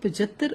75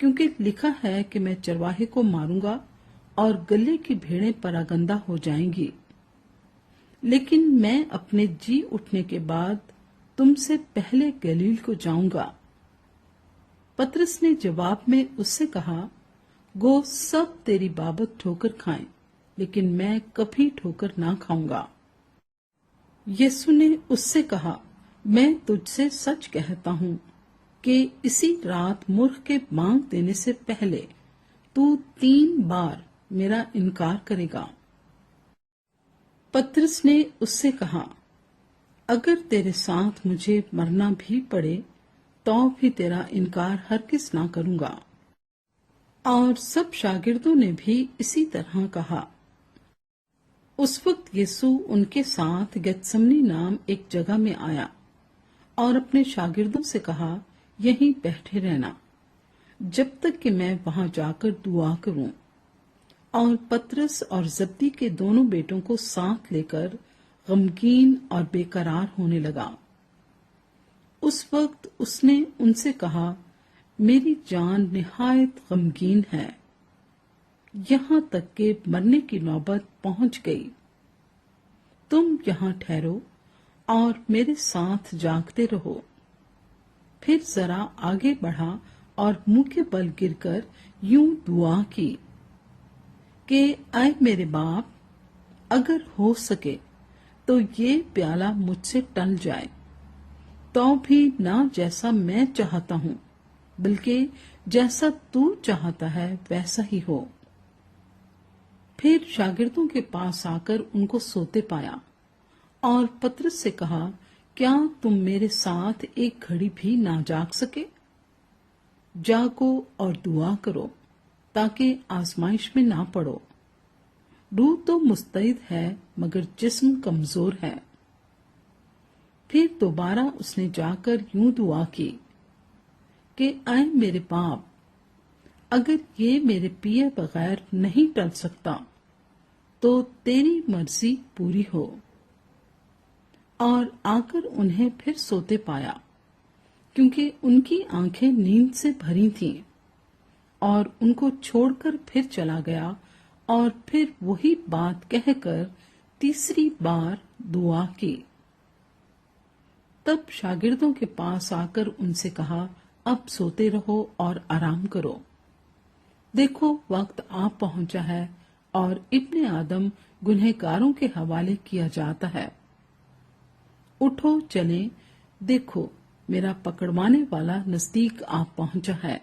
کیونکہ لکھا ہے کہ میں چرواہے کو ماروں گا اور گلے کی بھیڑیں پراگندہ ہو جائیں گی۔ لیکن میں اپنے جی اٹھنے کے بعد تم سے پہلے گلیل کو جاؤں گا۔ پترس نے جواب میں اس سے کہا، گو سب تیری بابت ٹھوکر کھائیں، لیکن میں کبھی ٹھوکر نہ کھاؤں گا۔ یسوع نے اس سے کہا، میں تجھ سے سچ کہتا ہوں کہ اسی رات مرغ کے بانگ دینے سے پہلے تو 3 بار میرا انکار کرے گا۔ پترس نے اس سے کہا، اگر تیرے ساتھ مجھے مرنا بھی پڑے تو بھی تیرا انکار ہرگز نہ کروں گا۔ اور سب شاگردوں نے بھی اسی طرح کہا۔ اس وقت یسوع ان کے ساتھ گیتسمنی نام ایک جگہ میں آیا اور اپنے شاگردوں سے کہا، یہیں بیٹھے رہنا جب تک کہ میں وہاں جا کر دعا کروں۔ اور پترس اور زبدی کے دونوں بیٹوں کو ساتھ لے کر غمگین اور بے قرار ہونے لگا۔ اس وقت اس نے ان سے کہا، میری جان نہایت غمگین ہے، یہاں تک کہ مرنے کی نوبت پہنچ گئی۔ تم یہاں ٹھہرو اور میرے ساتھ جاگتے رہو۔ پھر ذرا آگے بڑھا اور منہ کے بل گر کر یوں دعا کی کہ اے میرے باپ، اگر ہو سکے تو یہ پیالہ مجھ سے ٹل جائے، تو بھی نہ جیسا میں چاہتا ہوں بلکہ جیسا تو چاہتا ہے ویسا ہی ہو۔ پھر شاگردوں کے پاس آ کر ان کو سوتے پایا اور پترس سے کہا، کیا تم میرے ساتھ ایک گھڑی بھی نہ جاگ سکے؟ جاگو اور دعا کرو تاکہ آزمائش میں نہ پڑو۔ روح تو مستعد ہے مگر جسم کمزور ہے۔ پھر دوبارہ اس نے جا کر یوں دعا کی کہ اے میرے باپ، اگر یہ میرے پیے بغیر نہیں ٹل سکتا تو تیری مرضی پوری ہو۔ اور آ کر انہیں پھر سوتے پایا، کیونکہ ان کی آنکھیں نیند سے بھری تھیں، اور ان کو چھوڑ کر پھر چلا گیا اور پھر وہی بات کہہ کر تیسری بار دعا کی۔ تب شاگردوں کے پاس آ کر ان سے کہا، اب سوتے رہو اور آرام کرو، دیکھو وقت آ پہنچا ہے اور ابن آدم گنہگاروں کے حوالے کیا جاتا ہے۔ اٹھو چلیں، دیکھو میرا پکڑوانے والا نزدیک آ پہنچا ہے۔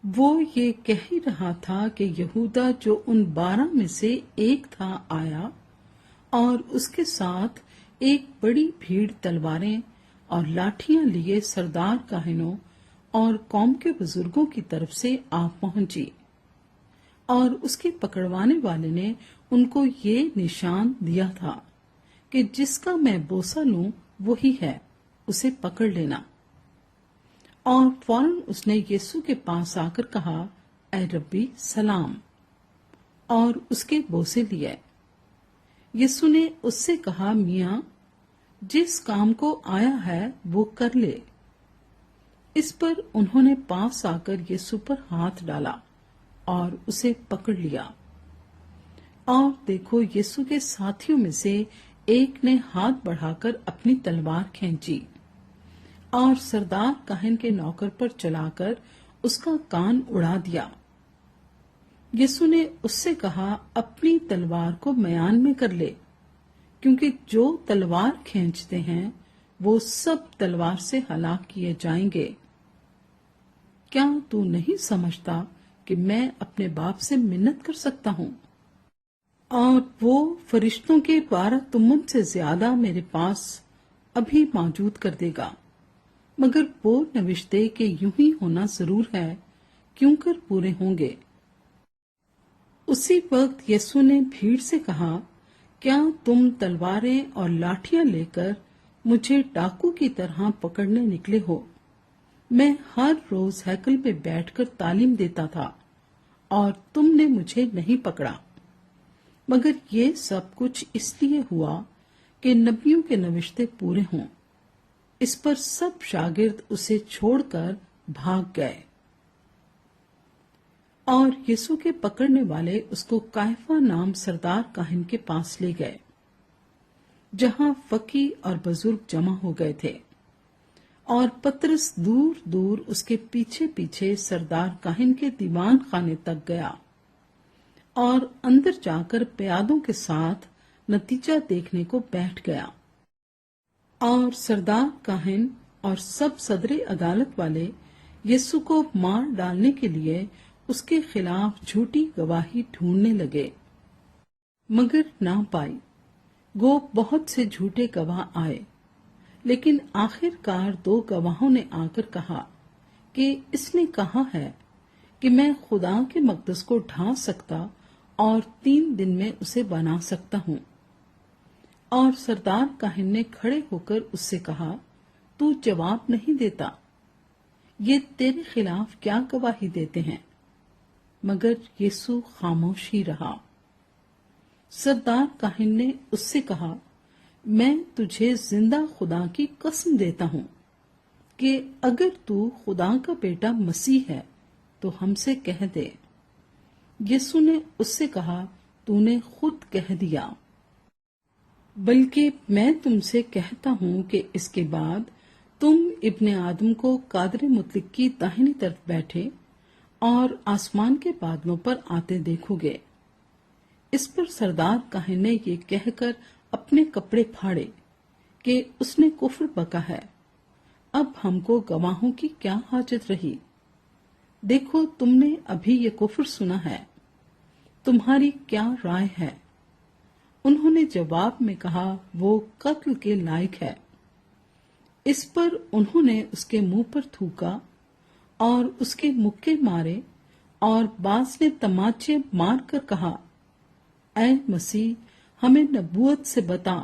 وہ یہ کہہ ہی رہا تھا کہ یہودا جو ان 12 میں سے ایک تھا آیا، اور اس کے ساتھ ایک بڑی بھیڑ تلواریں اور لاٹھیاں لیے سردار کاہنوں اور قوم کے بزرگوں کی طرف سے آ پہنچی۔ اور اس کے پکڑوانے والے نے ان کو یہ نشان دیا تھا کہ جس کا میں بوسہ لوں وہی ہے، اسے پکڑ لینا۔ اور فوراً اس نے یسوع کے پاس آ کر کہا، اے ربی سلام، اور اس کے بوسے لیے۔ یسوع نے اس سے کہا، میاں، جس کام کو آیا ہے وہ کر لے۔ اس پر انہوں نے پاس آ کر یسوع پر ہاتھ ڈالا اور اسے پکڑ لیا۔ اور دیکھو، یسوع کے ساتھیوں میں سے ایک نے ہاتھ بڑھا کر اپنی تلوار کھینچی اور سردار کاہن کے نوکر پر چلا کر اس کا کان اڑا دیا۔ یسوع نے اس سے کہا، اپنی تلوار کو میان میں کر لے، کیونکہ جو تلوار کھینچتے ہیں وہ سب تلوار سے ہلاک کیے جائیں گے۔ کیا تو نہیں سمجھتا کہ میں اپنے باپ سے منت کر سکتا ہوں، اور وہ فرشتوں کے 12 تمن سے زیادہ میرے پاس ابھی موجود کر دے گا، مگر وہ نوشتے کہ یوں ہی ہونا ضرور ہے، کیوں کر پورے ہوں گے۔ اسی وقت یسوع نے بھیڑ سے کہا، کیا تم تلواریں اور لاٹھیاں لے کر مجھے ڈاکو کی طرح پکڑنے نکلے ہو؟ میں ہر روز ہیکل میں بیٹھ کر تعلیم دیتا تھا اور تم نے مجھے نہیں پکڑا، مگر یہ سب کچھ اس لیے ہوا کہ نبیوں کے نوشتے پورے ہوں۔ اس پر سب شاگرد اسے چھوڑ کر بھاگ گئے۔ اور یسوع کے پکڑنے والے اس کو کائفہ نام سردار کاہن کے پاس لے گئے، جہاں فقی اور بزرگ جمع ہو گئے تھے، اور پطرس دور دور اس کے پیچھے پیچھے سردار کاہن کے دیوان خانے تک گیا اور اندر جا کر پیادوں کے ساتھ نتیجہ دیکھنے کو بیٹھ گیا۔ اور سردار کاہن اور سب صدر عدالت والے یسوع کو مار ڈالنے کے لیے اس کے خلاف جھوٹی گواہی ڈھونڈنے لگے، مگر نہ پائی۔ گو بہت سے جھوٹے گواہ آئے، لیکن آخر کار 2 گواہوں نے آ کر کہا کہ اس نے کہا ہے کہ میں خدا کے مقدس کو ڈھا سکتا اور 3 دن میں اسے بنا سکتا ہوں۔ اور سردار کاہن نے کھڑے ہو کر اس سے کہا، تو جواب نہیں دیتا، یہ تیرے خلاف کیا گواہی دیتے ہیں؟ مگر یسوع خاموش ہی رہا۔ سردار کاہن نے اس سے کہا، میں تجھے زندہ خدا کی قسم دیتا ہوں کہ اگر تو خدا کا بیٹا مسیح ہے تو ہم سے کہہ دے۔ یسوع نے اس سے کہا، تو نے خود کہہ دیا، بلکہ میں تم سے کہتا ہوں کہ اس کے بعد تم ابن آدم کو قادر مطلق کی داہنی طرف بیٹھے اور آسمان کے بادلوں پر آتے دیکھو گے۔ اس پر سردار کاہن نے یہ کہہ کر اپنے کپڑے پھاڑے کہ اس نے کفر بکا ہے، اب ہم کو گواہوں کی کیا حاجت رہی؟ دیکھو تم نے ابھی یہ کفر سنا ہے، تمہاری کیا رائے ہے؟ انہوں نے جواب میں کہا، وہ قتل کے لائق ہے۔ اس پر انہوں نے اس کے منہ پر تھوکا اور اس کے مکے مارے، اور بعض نے تماچے مار کر کہا، اے مسیح، ہمیں نبوت سے بتا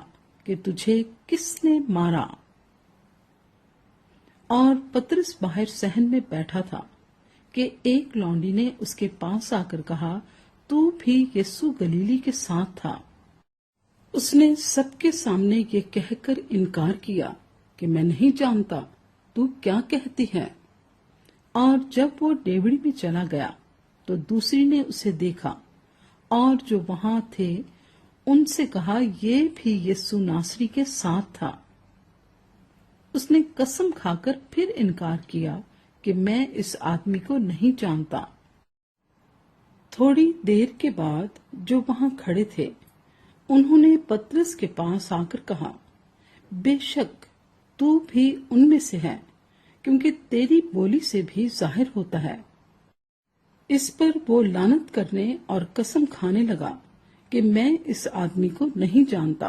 کہ تجھے کس نے مارا؟ اور پطرس باہر صحن میں بیٹھا تھا کہ ایک لونڈی نے اس کے پاس آ کر کہا، تو بھی یسوع گلیلی کے ساتھ تھا۔ اس نے سب کے سامنے یہ کہہ کر انکار کیا کہ میں نہیں جانتا، تو کیا کہتی ہے؟ اور جب وہ ڈیوڑی میں چلا گیا تو دوسری نے اسے دیکھا، اور جو وہاں تھے ان سے کہا، یہ بھی یسوع ناصری کے ساتھ تھا۔ اس نے قسم کھا کر پھر انکار کیا کہ میں اس آدمی کو نہیں جانتا۔ تھوڑی دیر کے بعد جو وہاں کھڑے تھے انہوں نے پطرس کے پاس آ کر کہا، بے شک تو بھی ان میں سے ہے، کیونکہ تیری بولی سے بھی ظاہر ہوتا ہے۔ اس پر وہ لعنت کرنے اور قسم کھانے لگا کہ میں اس آدمی کو نہیں جانتا،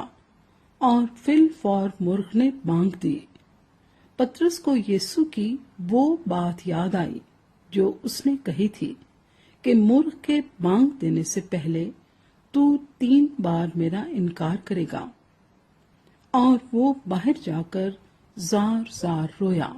اور فی الفور مرغ نے بانگ دی۔ پطرس کو یسوع کی وہ بات یاد آئی جو اس نے کہی تھی کہ مرغ کے بانگ دینے سے پہلے تو 3 بار میرا انکار کرے گا، اور وہ باہر جا کر زار زار رویا۔